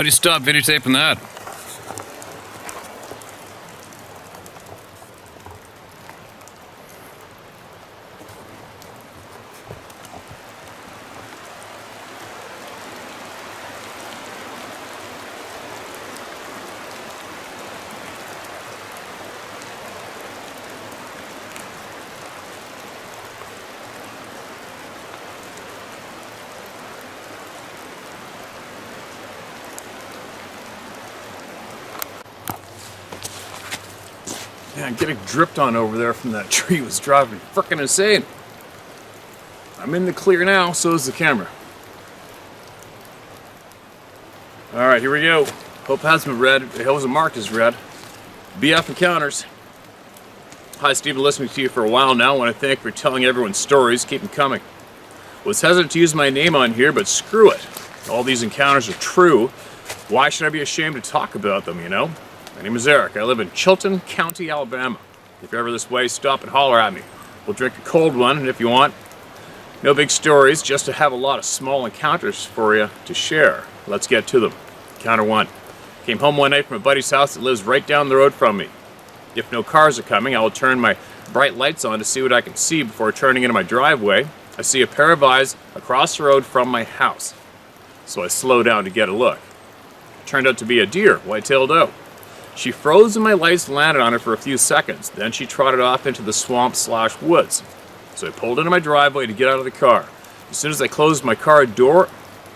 How do you stop videotaping that? Man, getting dripped on over there from that tree was driving me frickin' insane. I'm in the clear now, so is the camera. Alright, here we go. Hope it hasn't been read. It wasn't marked as red. BF Encounters. Hi, Steve. Been listening to you for a while now. I want to thank you for telling everyone stories. Keep them coming. Was hesitant to use my name on here, but screw it. All these encounters are true. Why should I be ashamed to talk about them, you know? My name is Eric. I live in Chilton County, Alabama. If you're ever this way, stop and holler at me. We'll drink a cold one, and if you want, no big stories, just to have a lot of small encounters for you to share. Let's get to them. Encounter 1. Came home one night from a buddy's house that lives right down the road from me. If no cars are coming, I will turn my bright lights on to see what I can see before turning into my driveway. I see a pair of eyes across the road from my house, so I slow down to get a look. It turned out to be a deer, white-tailed doe. She froze and my lights landed on her for a few seconds. Then she trotted off into the swamp/woods. So I pulled into my driveway to get out of the car. As soon as I closed my car door,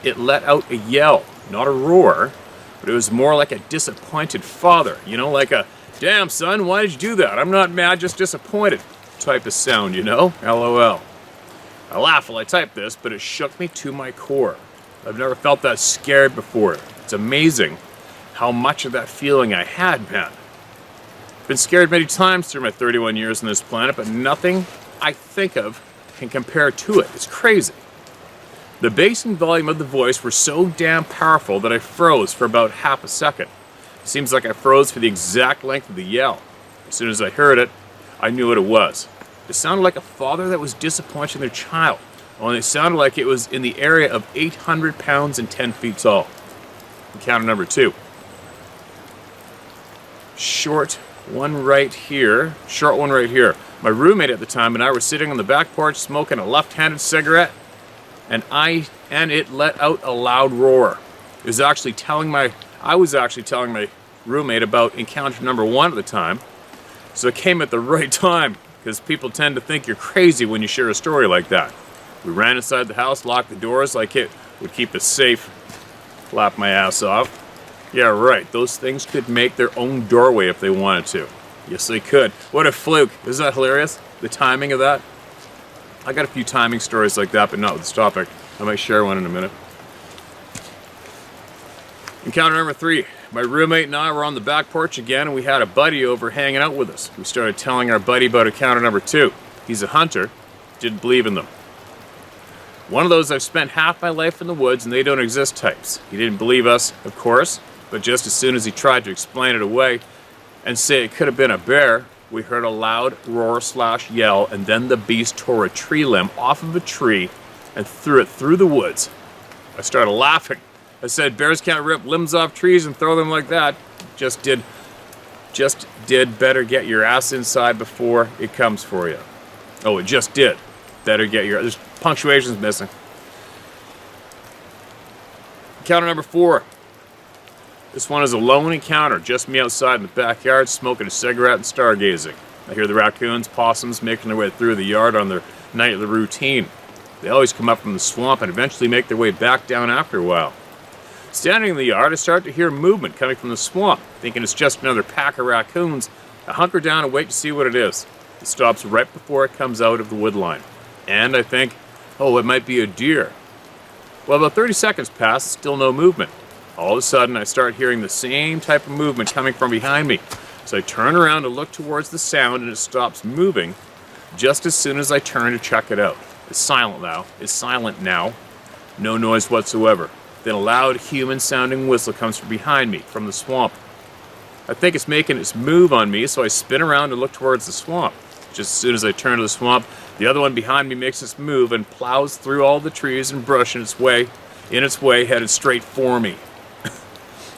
it let out a yell. Not a roar, but it was more like a disappointed father. You know, like a, "Damn, son, why did you do that? I'm not mad, just disappointed," type of sound, you know? LOL. I laugh while I type this, but it shook me to my core. I've never felt that scared before. It's amazing how much of that feeling I had, man. Been scared many times through my 31 years on this planet, but nothing I think of can compare to it. It's crazy. The bass and volume of the voice were so damn powerful that I froze for about half a second. It seems like I froze for the exact length of the yell. As soon as I heard it, I knew what it was. It sounded like a father that was disappointing their child, only it sounded like it was in the area of 800 pounds and 10 feet tall. Encounter number 2. Short one right here. My roommate at the time and I were sitting on the back porch smoking a left-handed cigarette, and it let out a loud roar. I was actually telling my roommate about encounter number 1 at the time, so it came at the right time, because people tend to think you're crazy when you share a story like that. We ran inside the house, locked the doors like it would keep us safe. Laughed my ass off. Yeah, right. Those things could make their own doorway if they wanted to. Yes, they could. What a fluke. Isn't that hilarious? The timing of that? I got a few timing stories like that, but not with this topic. I might share one in a minute. Encounter number 3. My roommate and I were on the back porch again, and we had a buddy over hanging out with us. We started telling our buddy about encounter number 2. He's a hunter. Didn't believe in them. One of those I've spent half my life in the woods and they don't exist types. He didn't believe us, of course, but just as soon as he tried to explain it away and say it could have been a bear, we heard a loud roar/yell, and then the beast tore a tree limb off of a tree and threw it through the woods. I started laughing. I said, "Bears can't rip limbs off trees and throw them like that." Just did better get your ass inside before it comes for you. Oh, it just did. Better get your... There's punctuation's missing. Encounter number 4. This one is a lone encounter. Just me outside in the backyard smoking a cigarette and stargazing. I hear the raccoons, possums making their way through the yard on their nightly routine. They always come up from the swamp and eventually make their way back down after a while. Standing in the yard, I start to hear movement coming from the swamp. Thinking it's just another pack of raccoons, I hunker down and wait to see what it is. It stops right before it comes out of the wood line. And I think, oh, it might be a deer. Well, about 30 seconds pass, still no movement. All of a sudden, I start hearing the same type of movement coming from behind me. So I turn around to look towards the sound, and it stops moving just as soon as I turn to check it out. It's silent now. No noise whatsoever. Then a loud human-sounding whistle comes from behind me, from the swamp. I think it's making its move on me, so I spin around and look towards the swamp. Just as soon as I turn to the swamp, the other one behind me makes its move and plows through all the trees and brush in its way, headed straight for me.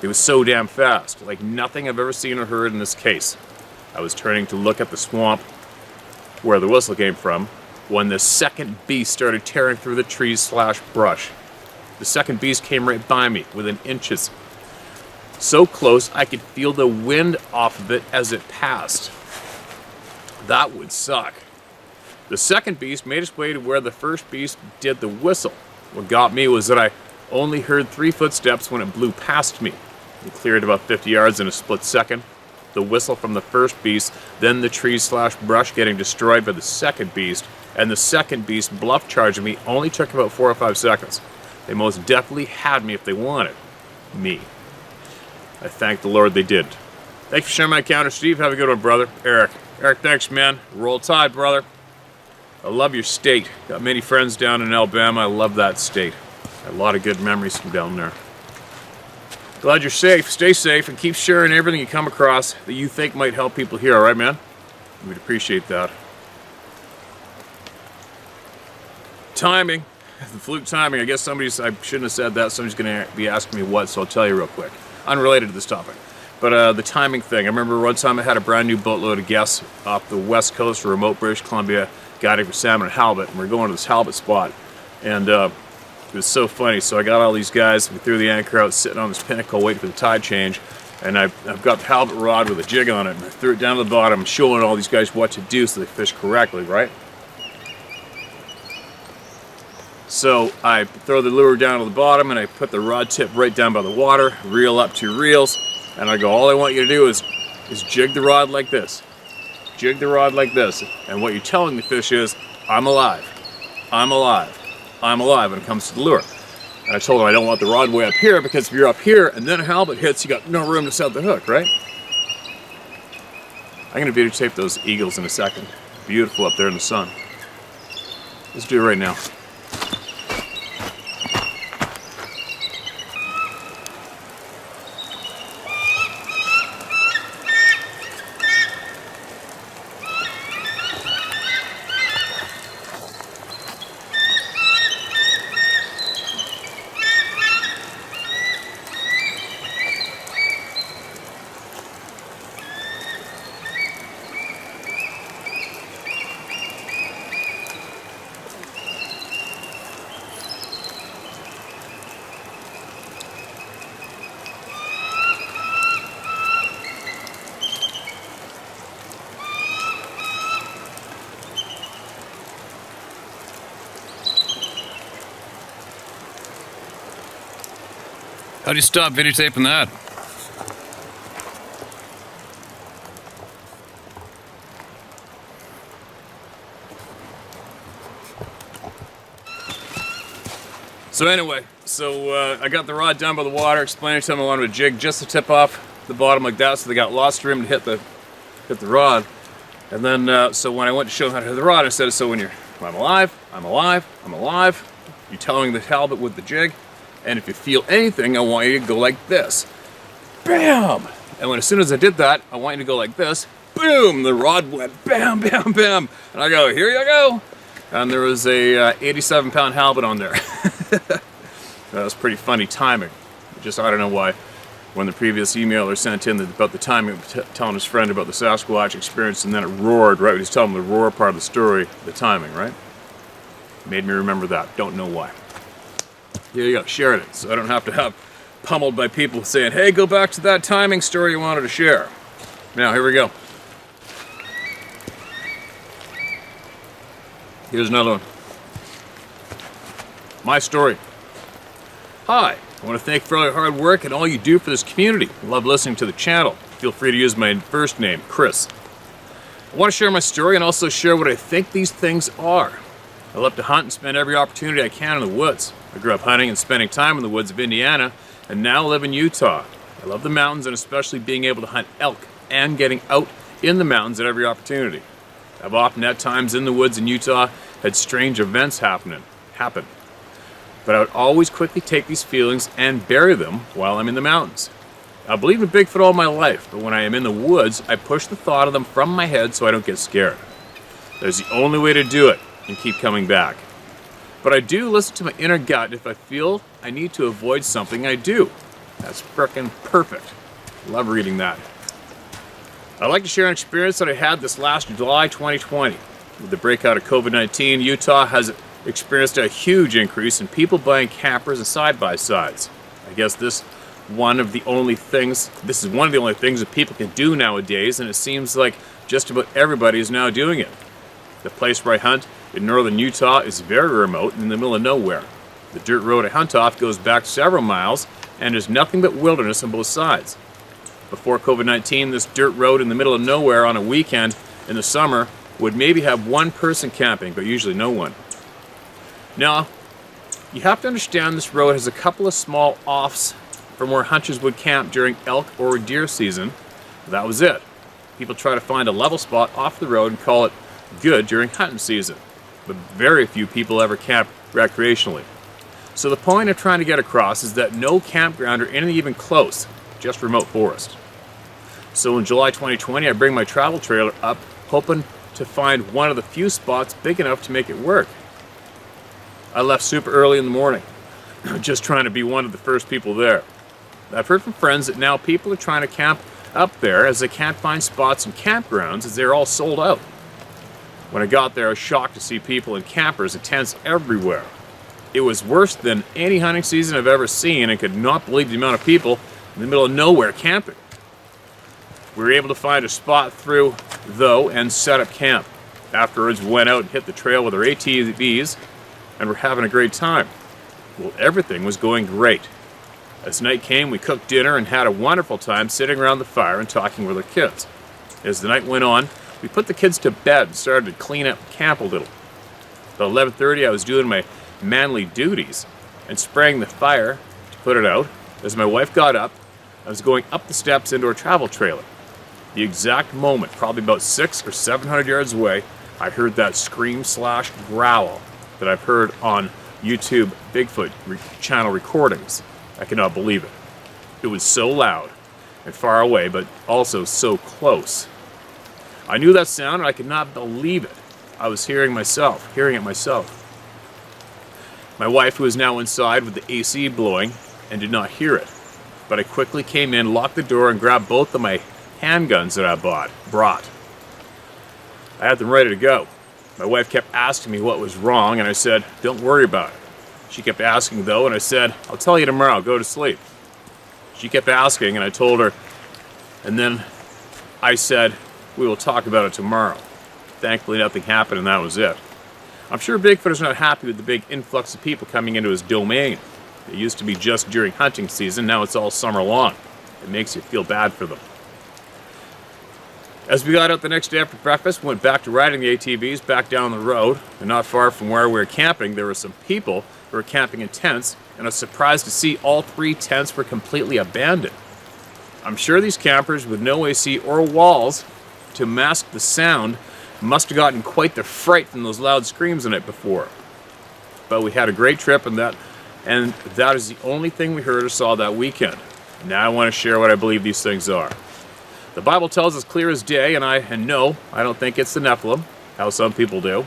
It was so damn fast, like nothing I've ever seen or heard in this case. I was turning to look at the swamp where the whistle came from when the second beast started tearing through the trees / brush. The second beast came right by me, within inches. So close I could feel the wind off of it as it passed. That would suck. The second beast made its way to where the first beast did the whistle. What got me was that I only heard 3 footsteps when it blew past me. It cleared about 50 yards in a split second. The whistle from the first beast, then the trees / brush getting destroyed by the second beast, and the second beast bluff charging me only took about 4 or 5 seconds. They most definitely had me if they wanted me. I thank the Lord they did. Thanks for sharing my encounter, Steve. Have a good one, brother. Eric, thanks, man. Roll Tide, brother. I love your state. Got many friends down in Alabama. I love that state. A lot of good memories from down there. Glad you're safe. Stay safe and keep sharing everything you come across that you think might help people here, alright, man? We'd appreciate that. Timing. The fluke timing. I guess I shouldn't have said that. Somebody's going to be asking me what, so I'll tell you real quick. Unrelated to this topic. But the timing thing. I remember one time I had a brand new boatload of guests off the west coast of remote British Columbia, guiding for salmon and halibut, and we're going to this halibut spot. And it was so funny. So I got all these guys, we threw the anchor out, sitting on this pinnacle, waiting for the tide change. And I've got the halibut rod with a jig on it, and I threw it down to the bottom, showing all these guys what to do so they fish correctly, right? So I throw the lure down to the bottom, and I put the rod tip right down by the water, reel up 2 reels, and I go, all I want you to do is jig the rod like this. Jig the rod like this. And what you're telling the fish is, I'm alive. I'm alive. I'm alive when it comes to the lure. And I told him I don't want the rod way up here, because if you're up here and then a halibut hits, you got no room to set the hook, right? I'm going to videotape those eagles in a second. Beautiful up there in the sun. Let's do it right now. How do you stop videotaping that? So anyway, I got the rod down by the water, explaining to them I wanted a jig just to tip off the bottom like that, so they got lots of room to hit the rod. And then, so when I went to show them how to hit the rod, I said, so when I'm alive, I'm alive, I'm alive, you're telling the halibut with the jig, and if you feel anything, I want you to go like this. Bam! And as soon as I did that, I want you to go like this. Boom! The rod went bam, bam, bam. And I go, here you go. And there was a 87-pound halibut on there. That was pretty funny timing. Just, I don't know why. When the previous emailer sent in about the timing, telling his friend about the Sasquatch experience, and then it roared, right? He was telling him the roar part of the story, the timing, right? Made me remember that. Don't know why. Here you go, shared it, so I don't have to have pummeled by people saying, hey, go back to that timing story you wanted to share. Now, here we go. Here's another one. My story. Hi, I want to thank you for all your hard work and all you do for this community. I love listening to the channel. Feel free to use my first name, Chris. I want to share my story and also share what I think these things are. I love to hunt and spend every opportunity I can in the woods. I grew up hunting and spending time in the woods of Indiana, and now live in Utah. I love the mountains, and especially being able to hunt elk and getting out in the mountains at every opportunity. I've often at times in the woods in Utah had strange events happen. But I would always quickly take these feelings and bury them while I'm in the mountains. I believe in Bigfoot all my life, but when I am in the woods, I push the thought of them from my head so I don't get scared. That's the only way to do it, and keep coming back. But I do listen to my inner gut. If I feel I need to avoid something, I do. That's frickin' perfect. Love reading that. I'd like to share an experience that I had this last July 2020. With the breakout of COVID-19, Utah has experienced a huge increase in people buying campers and side-by-sides. I guess this is one of the only things that people can do nowadays, and it seems like just about everybody is now doing it. The place where I hunt in northern Utah is very remote in the middle of nowhere. The dirt road I hunt off goes back several miles, and there's nothing but wilderness on both sides. Before COVID-19, this dirt road in the middle of nowhere on a weekend in the summer would maybe have one person camping, but usually no one. Now, you have to understand this road has a couple of small offs from where hunters would camp during elk or deer season. That was it. People try to find a level spot off the road and call it good during hunting season, but very few people ever camp recreationally. So the point I'm trying to get across is that no campground or anything even close, just remote forest. So in July 2020, I bring my travel trailer up, hoping to find one of the few spots big enough to make it work. I left super early in the morning, just trying to be one of the first people there. I've heard from friends that now people are trying to camp up there as they can't find spots in campgrounds as they're all sold out. When I got there, I was shocked to see people in campers and tents everywhere. It was worse than any hunting season I've ever seen, and could not believe the amount of people in the middle of nowhere camping. We were able to find a spot through, though, and set up camp. Afterwards, we went out and hit the trail with our ATVs, and we're having a great time. Well, everything was going great. As night came, we cooked dinner and had a wonderful time sitting around the fire and talking with our kids. As the night went on, we put the kids to bed and started to clean up camp a little. About 11:30, I was doing my manly duties and spraying the fire to put it out. As my wife got up, I was going up the steps into our travel trailer. The exact moment, probably about 600 or 700 yards away, I heard that scream/growl that I've heard on YouTube Bigfoot channel recordings. I cannot believe it. It was so loud and far away, but also so close. I knew that sound and I could not believe it. I was hearing it myself. My wife, who is now inside with the AC blowing, and did not hear it. But I quickly came in, locked the door, and grabbed both of my handguns that I brought. I had them ready to go. My wife kept asking me what was wrong, and I said, "Don't worry about it." She kept asking though, and I said, "I'll tell you tomorrow, go to sleep." She kept asking, and I told her, and then I said, "We will talk about it tomorrow." Thankfully, nothing happened, and that was it. I'm sure Bigfoot is not happy with the big influx of people coming into his domain. It used to be just during hunting season, now it's all summer long. It makes you feel bad for them. As we got out the next day after breakfast, we went back to riding the ATVs back down the road, and not far from where we were camping, there were some people who were camping in tents, and I was surprised to see all 3 tents were completely abandoned. I'm sure these campers with no AC or walls to mask the sound must have gotten quite the fright from those loud screams the night before. But we had a great trip, and that is the only thing we heard or saw that weekend. Now I want to share what I believe these things are. The Bible tells us clear as day, and I don't think it's the Nephilim, how some people do.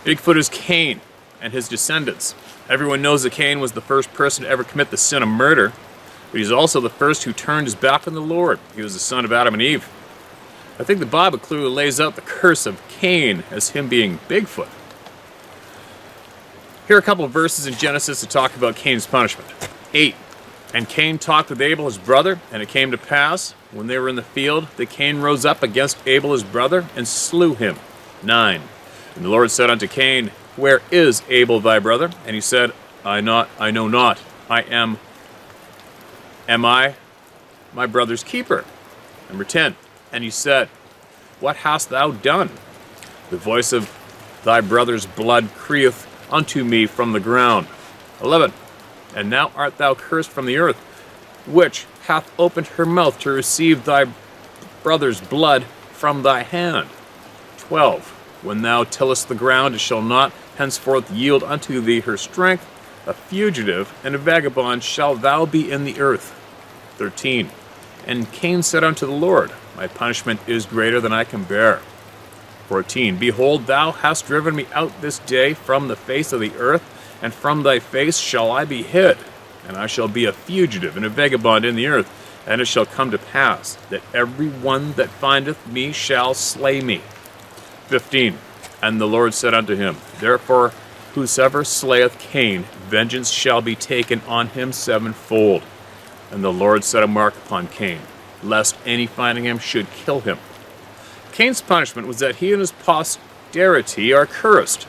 Bigfoot is Cain and his descendants. Everyone knows that Cain was the first person to ever commit the sin of murder, but he's also the first who turned his back on the Lord. He was the son of Adam and Eve. I think the Bible clearly lays out the curse of Cain as him being Bigfoot. Here are a couple of verses in Genesis to talk about Cain's punishment. 8. And Cain talked with Abel his brother, and it came to pass, when they were in the field, that Cain rose up against Abel his brother, and slew him. 9. And the Lord said unto Cain, Where is Abel thy brother? And he said, I know not. Am I my brother's keeper? Number 10. And he said, What hast thou done? The voice of thy brother's blood crieth unto me from the ground. 11. And now art thou cursed from the earth, which hath opened her mouth to receive thy brother's blood from thy hand. 12. When thou tillest the ground, it shall not henceforth yield unto thee her strength. A fugitive and a vagabond shalt thou be in the earth. 13. And Cain said unto the Lord, My punishment is greater than I can bear. 14. Behold, thou hast driven me out this day from the face of the earth, and from thy face shall I be hid. and I shall be a fugitive and a vagabond in the earth. And it shall come to pass that every one that findeth me shall slay me. 15. And the Lord said unto him, Therefore whosoever slayeth Cain, vengeance shall be taken on him sevenfold. And the Lord set a mark upon Cain, lest any finding him should kill him. Cain's punishment was that he and his posterity are cursed.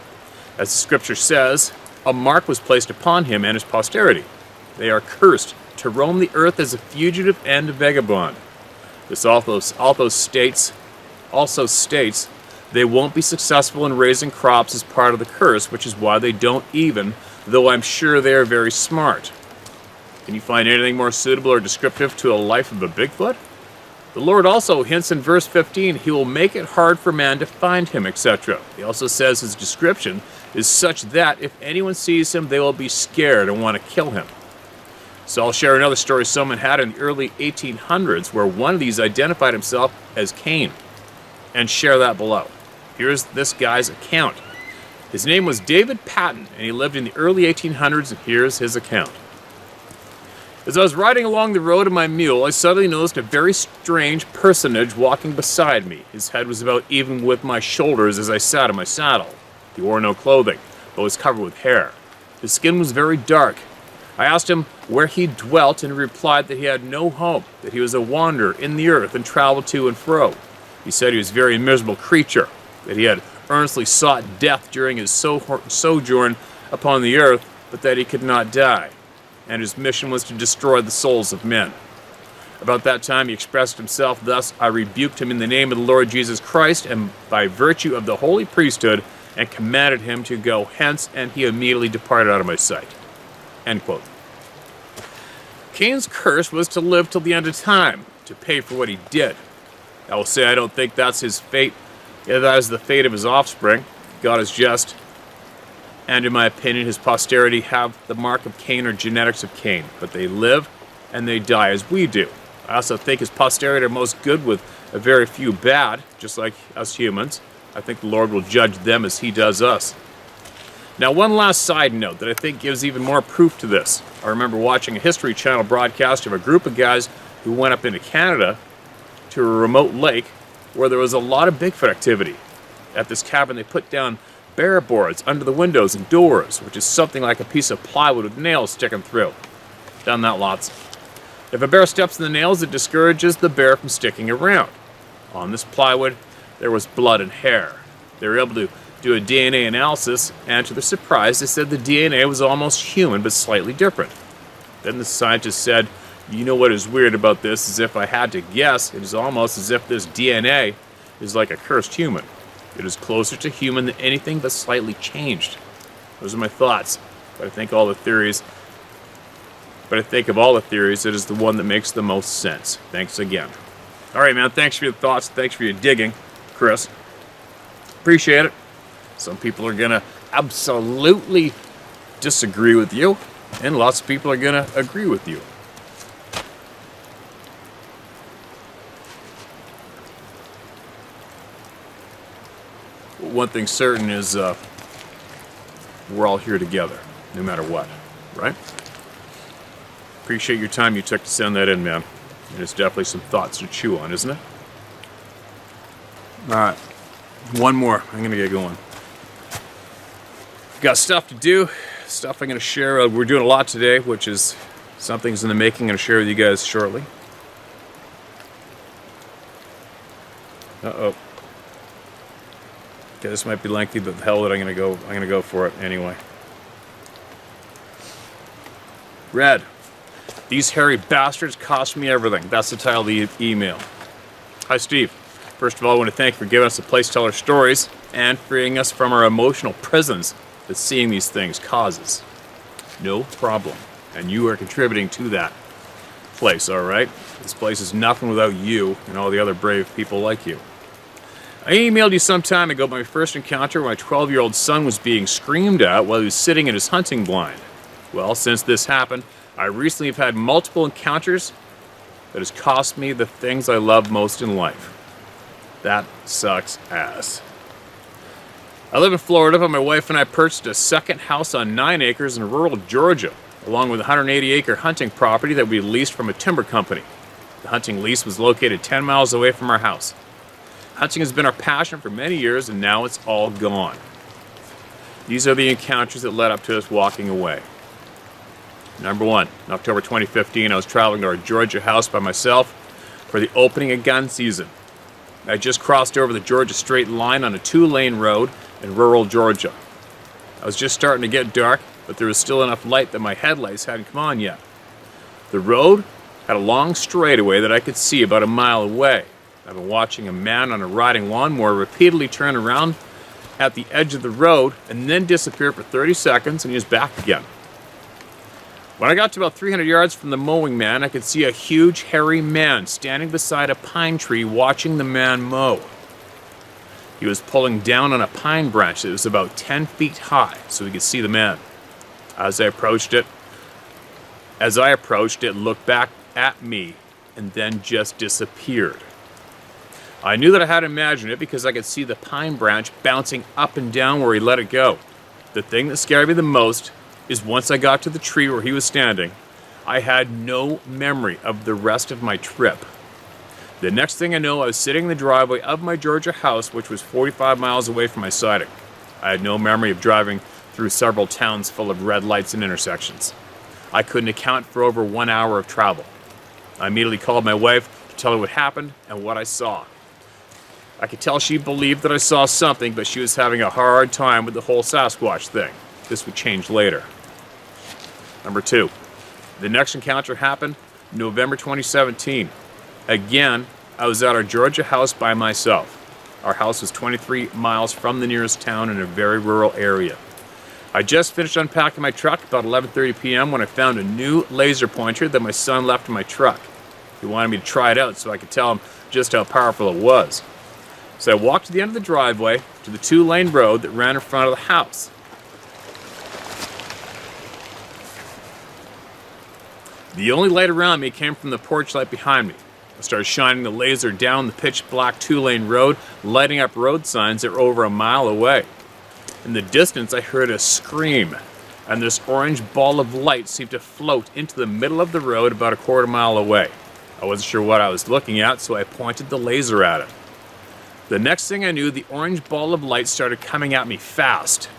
As the scripture says, a mark was placed upon him and his posterity. They are cursed to roam the earth as a fugitive and a vagabond. This also states they won't be successful in raising crops as part of the curse, which is why they don't even, though I'm sure they are very smart. Can you find anything more suitable or descriptive to a life of a Bigfoot? The Lord also hints in verse 15, he will make it hard for man to find him, etc. He also says his description is such that if anyone sees him, they will be scared and want to kill him. So I'll share another story someone had in the early 1800s where one of these identified himself as Cain, and share that below. Here's this guy's account. His name was David Patton, and he lived in the early 1800s, and here's his account. As I was riding along the road in my mule, I suddenly noticed a very strange personage walking beside me. His head was about even with my shoulders as I sat in my saddle. He wore no clothing, but was covered with hair. His skin was very dark. I asked him where he dwelt, and he replied that he had no home, that he was a wanderer in the earth and traveled to and fro. He said he was a very miserable creature, that he had earnestly sought death during his sojourn upon the earth, but that he could not die, and his mission was to destroy the souls of men. About that time he expressed himself thus, I rebuked him in the name of the Lord Jesus Christ, and by virtue of the holy priesthood, and commanded him to go hence, and he immediately departed out of my sight. End quote. Cain's curse was to live till the end of time, to pay for what he did. I will say I don't think that's his fate. Yeah, that is the fate of his offspring. God is just. And in my opinion, his posterity have the mark of Cain or genetics of Cain. But they live and they die as we do. I also think his posterity are most good with a very few bad, just like us humans. I think the Lord will judge them as he does us. Now, one last side note that I think gives even more proof to this. I remember watching a History Channel broadcast of a group of guys who went up into Canada to a remote lake where there was a lot of Bigfoot activity. At this cabin, they put down bear boards under the windows and doors, which is something like a piece of plywood with nails sticking through. Done that lots. If a bear steps in the nails, it discourages the bear from sticking around. On this plywood, there was blood and hair. They were able to do a DNA analysis, and to their surprise, they said the DNA was almost human, but slightly different. Then the scientist said, you know what is weird about this is if I had to guess, it is almost as if this DNA is like a cursed human. It is closer to human than anything but slightly changed. Those are my thoughts. But I think of all the theories, it is the one that makes the most sense. Thanks again. All right, man, thanks for your thoughts. Thanks for your digging, Chris. Appreciate it. Some people are going to absolutely disagree with you, and lots of people are going to agree with you. One thing certain is we're all here together, no matter what, right? Appreciate your time you took to send that in, man. And it's definitely some thoughts to chew on, isn't it? All right, one more. I'm going to get going. Got stuff to do, stuff I'm going to share. We're doing a lot today, which is something's in the making. I'm going to share with you guys shortly. Uh-oh. Okay, this might be lengthy, but the hell with it, I'm gonna go for it anyway. Red. These hairy bastards cost me everything. That's the title of the email. Hi, Steve. First of all, I want to thank you for giving us a place to tell our stories and freeing us from our emotional prisons that seeing these things causes. No problem. And you are contributing to that place, all right? This place is nothing without you and all the other brave people like you. I emailed you some time ago my first encounter where my 12-year-old son was being screamed at while he was sitting in his hunting blind. Well, since this happened, I recently have had multiple encounters that has cost me the things I love most in life. That sucks ass. I live in Florida, but my wife and I purchased a second house on 9 acres in rural Georgia. along with a 180-acre hunting property that we leased from a timber company. The hunting lease was located 10 miles away from our house. Hunting has been our passion for many years, and now it's all gone. These are the encounters that led up to us walking away. Number 1, in October 2015, I was traveling to our Georgia house by myself for the opening of gun season. I just crossed over the Georgia State line on a 2-lane road in rural Georgia. I was just starting to get dark, but there was still enough light that my headlights hadn't come on yet. The road had a long straightaway that I could see about a mile away. I've been watching a man on a riding lawnmower repeatedly turn around at the edge of the road and then disappear for 30 seconds and he was back again. When I got to about 300 yards from the mowing man, I could see a huge, hairy man standing beside a pine tree watching the man mow. He was pulling down on a pine branch that was about 10 feet high so we could see the man. As I approached it, it looked back at me and then just disappeared. I knew that I had imagined it because I could see the pine branch bouncing up and down where he let it go. The thing that scared me the most is once I got to the tree where he was standing, I had no memory of the rest of my trip. The next thing I know, I was sitting in the driveway of my Georgia house, which was 45 miles away from my siding. I had no memory of driving through several towns full of red lights and intersections. I couldn't account for over 1 hour of travel. I immediately called my wife to tell her what happened and what I saw. I could tell she believed that I saw something, but she was having a hard time with the whole Sasquatch thing. This would change later. Number 2, the next encounter happened November 2017. Again, I was at our Georgia house by myself. Our house was 23 miles from the nearest town in a very rural area. I just finished unpacking my truck about 11:30 p.m. when I found a new laser pointer that my son left in my truck. He wanted me to try it out so I could tell him just how powerful it was. So I walked to the end of the driveway to the 2-lane road that ran in front of the house. The only light around me came from the porch light behind me. I started shining the laser down the pitch black 2-lane road, lighting up road signs that were over a mile away. In the distance, I heard a scream, and this orange ball of light seemed to float into the middle of the road about a quarter mile away. I wasn't sure what I was looking at, so I pointed the laser at it. The next thing I knew, the orange ball of light started coming at me fast.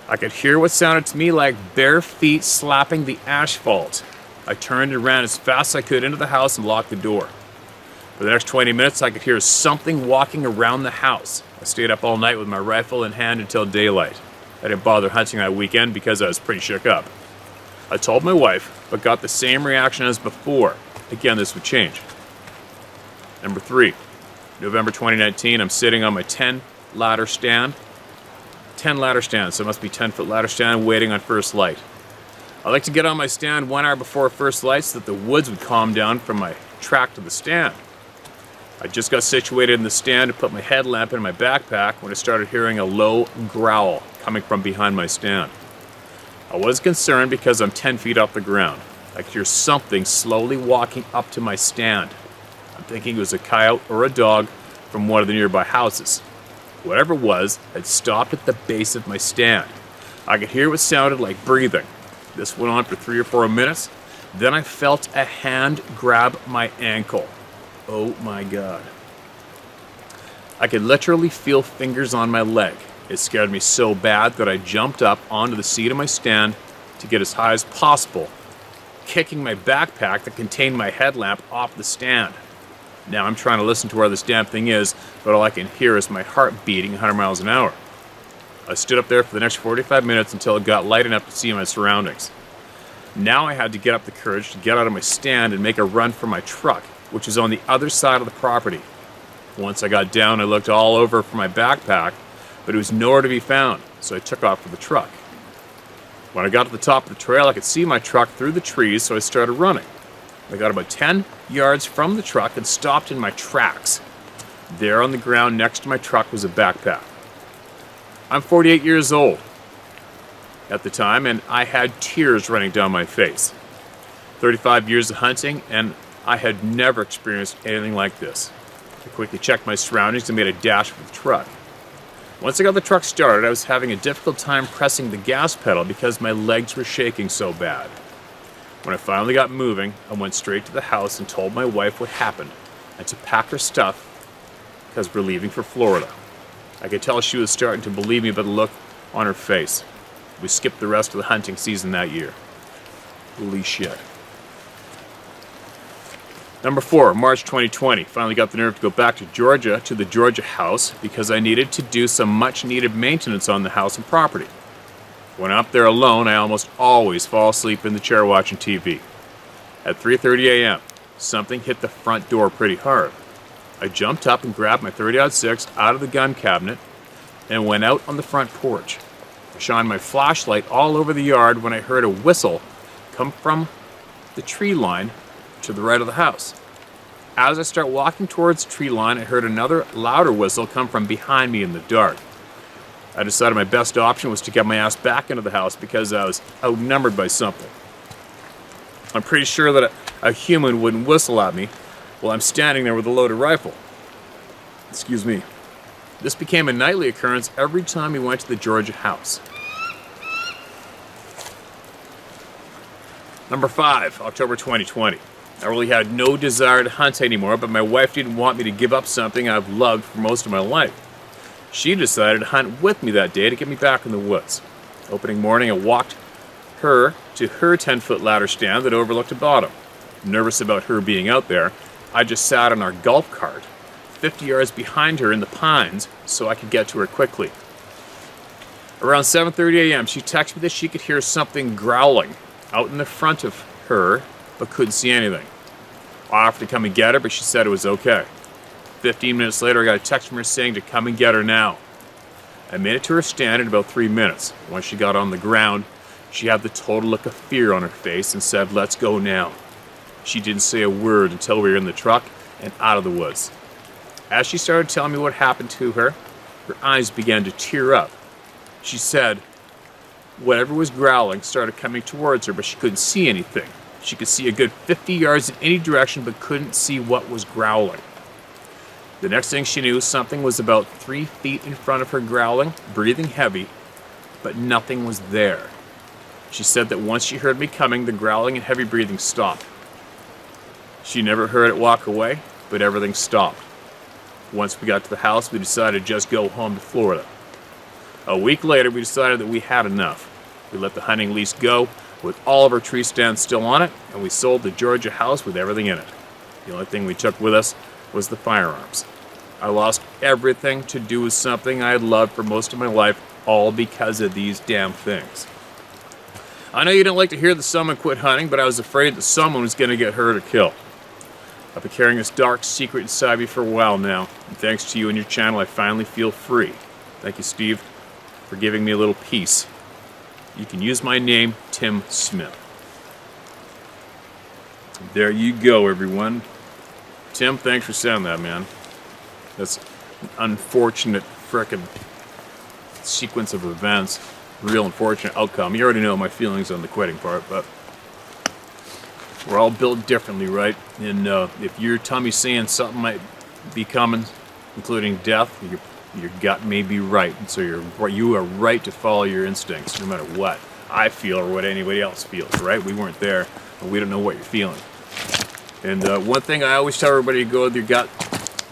I could hear what sounded to me like bare feet slapping the asphalt. I turned and ran as fast as I could into the house and locked the door. For the next 20 minutes, I could hear something walking around the house. I stayed up all night with my rifle in hand until daylight. I didn't bother hunting that weekend because I was pretty shook up. I told my wife, but got the same reaction as before. Again, this would change. Number 3, November 2019, I'm sitting on my 10 ladder stand, so it must be 10-foot ladder stand, waiting on first light. I like to get on my stand 1 hour before first light so that the woods would calm down from my track to the stand. I just got situated in the stand to put my headlamp in my backpack when I started hearing a low growl coming from behind my stand. I was concerned because I'm 10 feet off the ground. I could hear something slowly walking up to my stand. I'm thinking it was a coyote or a dog from one of the nearby houses. Whatever it was, had stopped at the base of my stand. I could hear what sounded like breathing. This went on for 3 or 4 minutes. Then I felt a hand grab my ankle. Oh my God. I could literally feel fingers on my leg. It scared me so bad that I jumped up onto the seat of my stand to get as high as possible, kicking my backpack that contained my headlamp off the stand. Now I'm trying to listen to where this damn thing is, but all I can hear is my heart beating 100 miles an hour. I stood up there for the next 45 minutes until it got light enough to see my surroundings. Now I had to get up the courage to get out of my stand and make a run for my truck, which was on the other side of the property. Once I got down, I looked all over for my backpack, but it was nowhere to be found, so I took off for the truck. When I got to the top of the trail, I could see my truck through the trees, so I started running. I got about 10 yards from the truck and stopped in my tracks. There on the ground next to my truck was a backpack. I'm 48 years old at the time, and I had tears running down my face. 35 years of hunting, and I had never experienced anything like this. I quickly checked my surroundings and made a dash for the truck. Once I got the truck started, I was having a difficult time pressing the gas pedal because my legs were shaking so bad. When I finally got moving, I went straight to the house and told my wife what happened and to pack her stuff because we're leaving for Florida. I could tell she was starting to believe me by the look on her face. We skipped the rest of the hunting season that year. Holy shit. Number 4, March 2020. Finally got the nerve to go back to Georgia, to the Georgia house, because I needed to do some much needed maintenance on the house and property. When I'm up there alone, I almost always fall asleep in the chair watching TV. At 3:30 a.m., something hit the front door pretty hard. I jumped up and grabbed my .30-06 out of the gun cabinet and went out on the front porch. I shined my flashlight all over the yard when I heard a whistle come from the tree line to the right of the house. As I start walking towards the tree line, I heard another louder whistle come from behind me in the dark. I decided my best option was to get my ass back into the house because I was outnumbered by something. I'm pretty sure that a human wouldn't whistle at me while I'm standing there with a loaded rifle. Excuse me. This became a nightly occurrence every time we went to the Georgia house. Number 5, October 2020. I really had no desire to hunt anymore, but my wife didn't want me to give up something I've loved for most of my life. She decided to hunt with me that day to get me back in the woods. Opening morning, I walked her to her 10-foot ladder stand that overlooked a bottom. Nervous about her being out there, I just sat on our golf cart, 50 yards behind her in the pines, so I could get to her quickly. Around 7:30 a.m., she texted me that she could hear something growling out in the front of her, but couldn't see anything. I offered to come and get her, but she said it was okay. 15 minutes later, I got a text from her saying to come and get her now. I made it to her stand in about 3 minutes. Once she got on the ground, she had the total look of fear on her face and said, "Let's go now." She didn't say a word until we were in the truck and out of the woods. As she started telling me what happened to her, her eyes began to tear up. She said whatever was growling started coming towards her, but she couldn't see anything. She could see a good 50 yards in any direction, but couldn't see what was growling. The next thing she knew, something was about 3 feet in front of her growling, breathing heavy, but nothing was there. She said that once she heard me coming, the growling and heavy breathing stopped. She never heard it walk away, but everything stopped. Once we got to the house, we decided to just go home to Florida. A week later, we decided that we had enough. We let the hunting lease go with all of our tree stands still on it, and we sold the Georgia house with everything in it. The only thing we took with us was the firearms. I lost everything to do with something I had loved for most of my life, all because of these damn things. I know you don't like to hear that someone quit hunting, but I was afraid that someone was going to get hurt or killed. I've been carrying this dark secret inside me for a while now, and thanks to you and your channel, I finally feel free. Thank you, Steve, for giving me a little peace. You can use my name, Tim Smith. There you go, everyone. Tim, thanks for saying that, man. That's an unfortunate frickin' sequence of events. Real unfortunate outcome. You already know my feelings on the quitting part, but we're all built differently, right? And if your tummy's saying something might be coming, including death, your gut may be right. And so you are right to follow your instincts, no matter what I feel or what anybody else feels, right? We weren't there, and we don't know what you're feeling. And one thing I always tell everybody, go with your gut,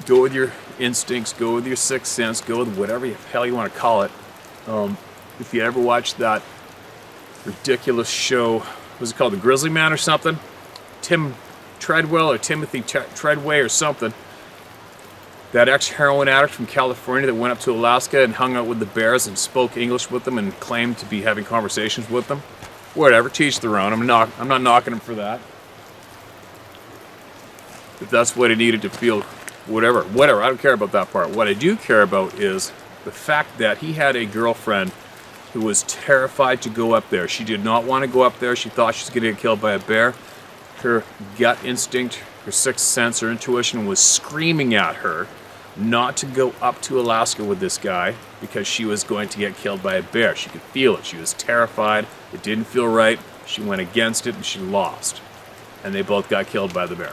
go with your instincts, go with your sixth sense, go with whatever the hell you want to call it. If you ever watched that ridiculous show, was it called The Grizzly Man or something? Tim Treadwell or Timothy Treadway or something. That ex-heroin addict from California that went up to Alaska and hung out with the bears and spoke English with them and claimed to be having conversations with them. Whatever, teach their own. I'm not knocking him for that. If that's what he needed to feel, whatever, I don't care about that part. What I do care about is the fact that he had a girlfriend who was terrified to go up there. She did not want to go up there. She thought she was going to get killed by a bear. Her gut instinct, her sixth sense, her intuition was screaming at her not to go up to Alaska with this guy because she was going to get killed by a bear. She could feel it. She was terrified. It didn't feel right. She went against it and she lost. And they both got killed by the bear.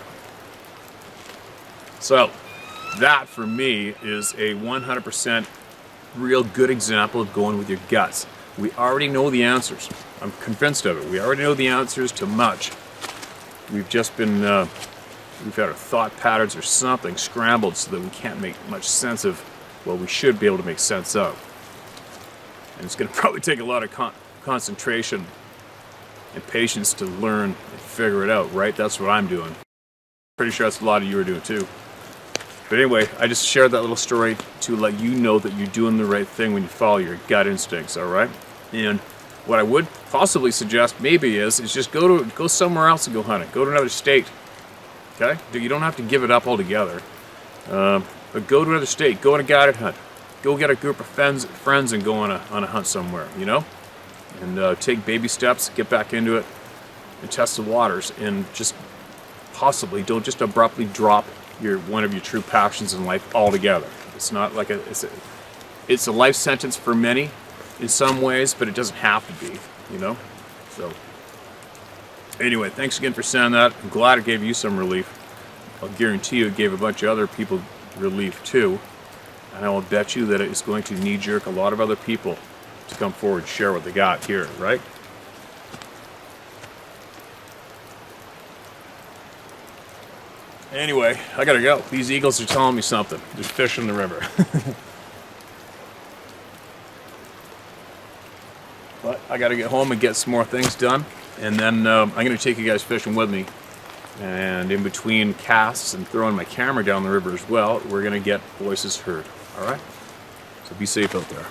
So that for me is a 100% real good example of going with your guts. We already know the answers. I'm convinced of it. We already know the answers to much. We've just been, we've had our thought patterns or something scrambled so that we can't make much sense of what we should be able to make sense of. And it's going to probably take a lot of concentration and patience to learn and figure it out, right? That's what I'm doing. Pretty sure that's a lot of you are doing too. But anyway, I just shared that little story to let you know that you're doing the right thing when you follow your gut instincts, all right? And what I would possibly suggest maybe is just go somewhere else and go hunting. Go to another state, okay? You don't have to give it up altogether. But go to another state. Go on a guided hunt. Go get a group of friends and go on a hunt somewhere, you know? And take baby steps, get back into it, and test the waters. And just possibly don't just abruptly drop one of your true passions in life altogether. It's not like it's a life sentence for many in some ways, but it doesn't have to be, you know? So anyway, thanks again for saying that. I'm glad it gave you some relief. I'll guarantee you it gave a bunch of other people relief too. And I will bet you that it's going to knee-jerk a lot of other people to come forward and share what they got here, right? Anyway, I gotta go. These eagles are telling me something. There's fish in the river. But I gotta get home and get some more things done. And then I'm gonna take you guys fishing with me. And in between casts and throwing my camera down the river as well, we're gonna get voices heard. All right? So be safe out there.